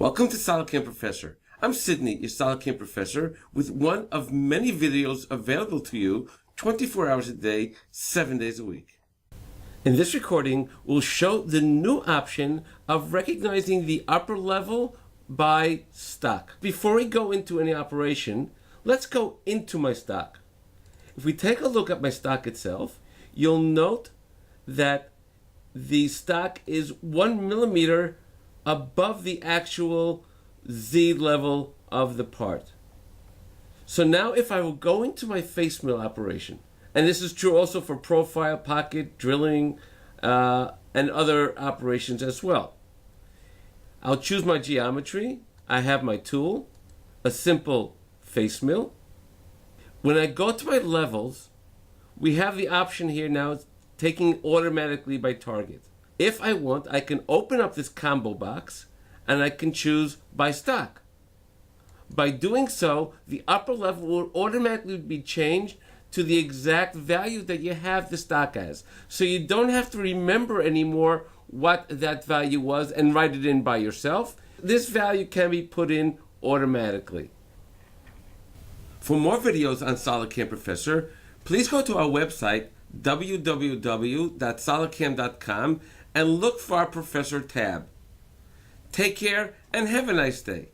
Welcome to SolidCAM Professor. I'm Sydney, your SolidCAM Professor, with one of many videos available to you 24 hours a day, 7 days a week. In this recording, we'll show the new option of recognizing the upper level by stock. Before we go into any operation, let's go into my stock. If we take a look at my stock itself, you'll note that the stock is 1 millimeter above the actual Z level of the part. So now if I will go into my face mill operation, and this is true also for profile, pocket, drilling, and other operations as well. I'll choose my geometry. I have my tool, a simple face mill. When I go to my levels, we have the option here now taking automatically by target. If I want, I can open up this combo box and I can choose by stock. By doing so, the upper level will automatically be changed to the exact value that you have the stock as. So you don't have to remember anymore what that value was and write it in by yourself. This value can be put in automatically. For more videos on SolidCAM Professor, please go to our website www.solidcam.com and look for our Professor tab. Take care and have a nice day.